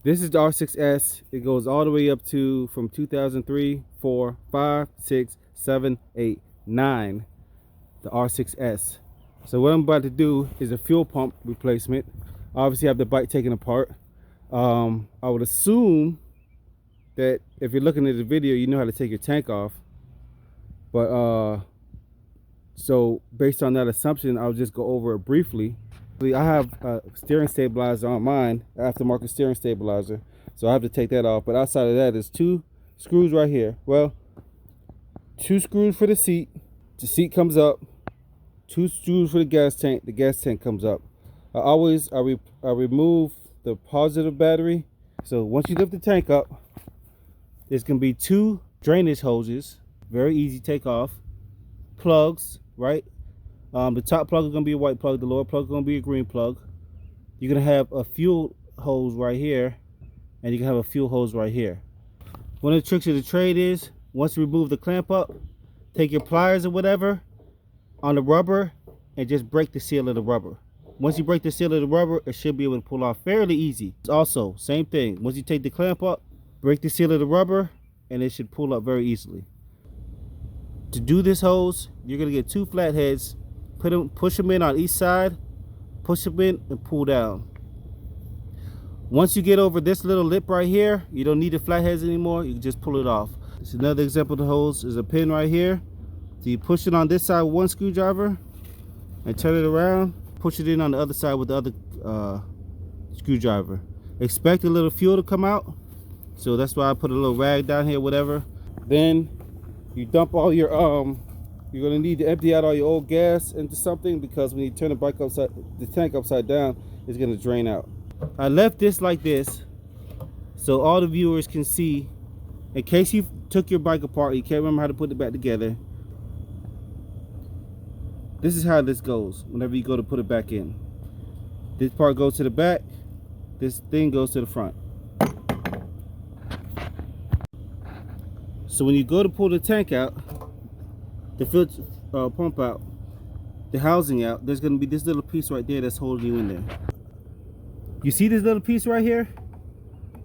This is the R6S. It goes all the way up to from 2003, 4, 5, 6, 7, 8, 9. The R6S. So what I'm about to do is a fuel pump replacement. Obviously, I have the bike taken apart. I would assume that if you're looking at the video, you know how to take your tank off. But so based on that assumption, I'll just go over it briefly. I have a steering stabilizer on mine, aftermarket steering stabilizer, so I have to take that off. But outside of that, there's 2 screws right here. Well, 2 screws for the seat comes up. 2 screws for the gas tank comes up. I remove the positive battery. So once you lift the tank up, there's gonna be 2 drainage hoses, very easy take off, plugs, right? The top plug is going to be a white plug. The lower plug is going to be a green plug. You're going to have a fuel hose right here, and you can have a fuel hose right here. One of the tricks of the trade is, once you remove the clamp up, take your pliers or whatever on the rubber and just break the seal of the rubber. Once you break the seal of the rubber, it should be able to pull off fairly easy. Also, same thing. Once you take the clamp up, break the seal of the rubber, and it should pull up very easily. To do this hose, you're going to get 2 flatheads. Push them in on each side, push them in and pull down. Once you get over this little lip right here, you don't need the flatheads anymore. You can just pull it off. This is another example of the hose. Is a pin right here. So you push it on this side with 1 screwdriver and turn it around. Push it in on the other side with the other screwdriver. Expect a little fuel to come out. So that's why I put a little rag down here, whatever. Then you dump all your you're going to need to empty out all your old gas into something, because when you turn the tank upside down, it's going to drain out. I left this like this so all the viewers can see, in case you took your bike apart, you can't remember how to put it back together. This is how this goes whenever you go to put it back in. This part goes to the back, this thing goes to the front. So when you go to pull the tank out, the filter pump out, the housing out, there's going to be this little piece right there that's holding you in there. You see this little piece right here?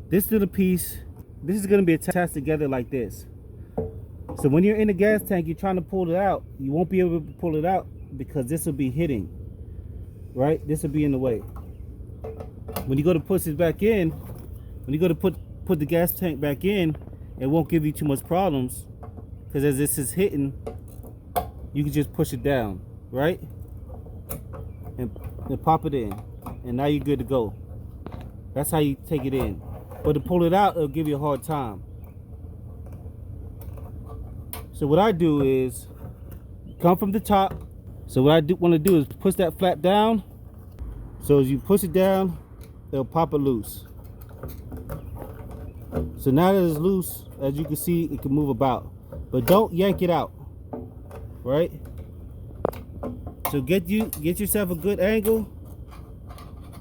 This little piece, this is going to be attached together like this. So when you're in the gas tank, you're trying to pull it out, you won't be able to pull it out because this will be hitting, right? This will be in the way. When you go to push it back in, when you go to put the gas tank back in, it won't give you too much problems, because as this is hitting, you can just push it down, right? And pop it in. And now you're good to go. That's how you take it in. But to pull it out, it'll give you a hard time. So what I do is come from the top. So what I want to do is push that flap down. So as you push it down, it'll pop it loose. So now that it's loose, as you can see, it can move about. But don't yank it out. Right? So get yourself a good angle.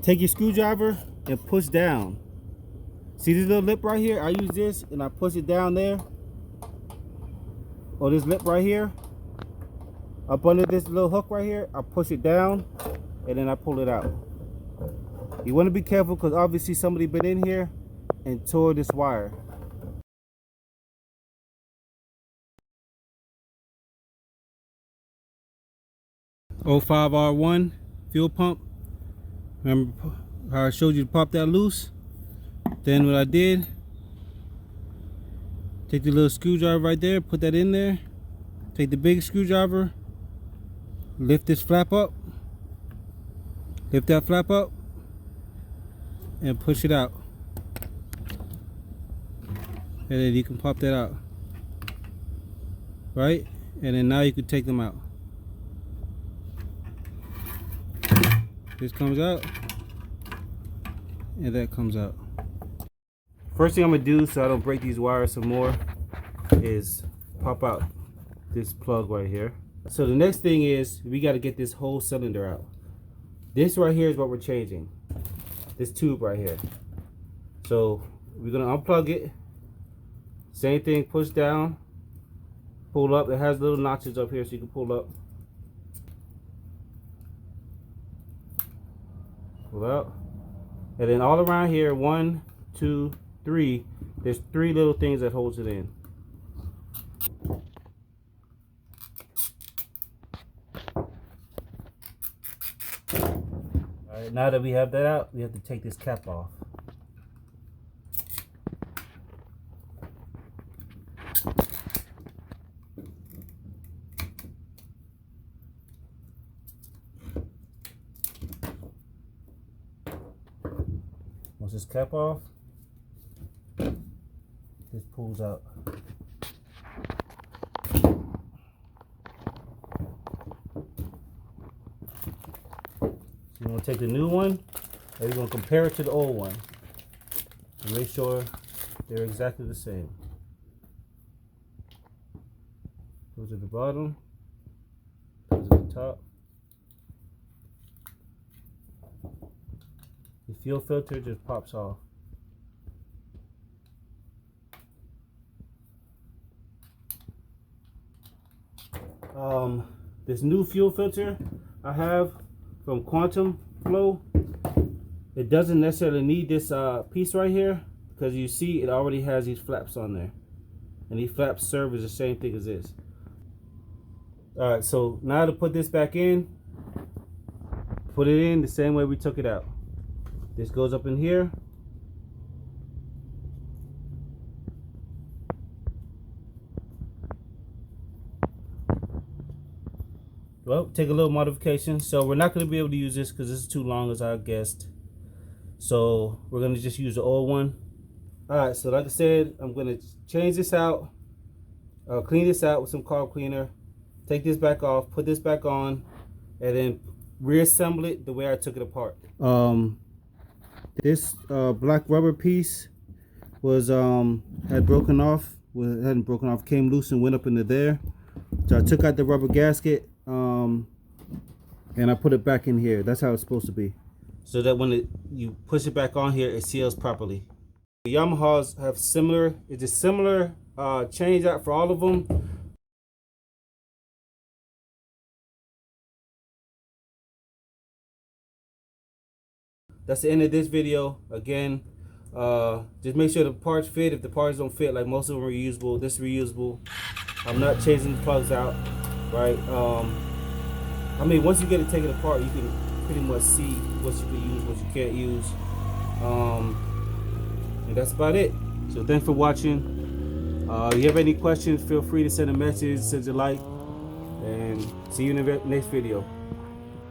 Take your screwdriver and push down. See this little lip right here? I use this and I push it down there. Or this lip right here. Up under this little hook right here, I push it down and then I pull it out. You want to be careful, because obviously somebody been in here and tore this wire. Yzf-R1 R1 fuel pump. Remember how I showed you to pop that loose? Then what I did, take the little screwdriver right there, put that in there. Take the big screwdriver, lift this flap up, lift that flap up, and push it out. And then you can pop that out. Right? And then now you can take them out. This comes out, and that comes out. First thing I'm gonna do, so I don't break these wires some more, is pop out this plug right here. So the next thing is, we got to get this whole cylinder out. This right here is what we're changing. This tube right here. So we're gonna unplug it. Same thing, push down, pull up. It has little notches up here so you can pull up. Pull out. And then all around here, 1, 2, 3. There's 3 little things that holds it in. Alright, now that we have that out, we have to take this cap off. Once this cap off, this pulls out. So you're going to take the new one and you're going to compare it to the old one and make sure they're exactly the same. Goes at the bottom, goes at the top. The fuel filter just pops off. This new fuel filter I have from Quantum Flow, it doesn't necessarily need this piece right here, because you see it already has these flaps on there, and these flaps serve as the same thing as this. Alright, so now to put this back in, put it in the same way we took it out. This goes up in here. Well, take a little modification. So we're not going to be able to use this because this is too long, as I guessed. So we're going to just use the old one. Alright, so like I said, I'm going to change this out. Clean this out with some carb cleaner. Take this back off, put this back on, and then reassemble it the way I took it apart. This black rubber piece was hadn't broken off, came loose and went up into there. So I took out the rubber gasket and I put it back in here. That's how it's supposed to be, so that when you push it back on here, it seals properly. The Yamahas have similar, it's a similar change out for all of them. That's the end of this video. Again, just make sure the parts fit. If the parts don't fit, like most of them are reusable, this is reusable. I'm not changing the plugs out, right? I mean, once you get it taken apart, you can pretty much see what you can use, what you can't use. And that's about it. So thanks for watching. If you have any questions, feel free to send a message, send a like, and see you in the next video.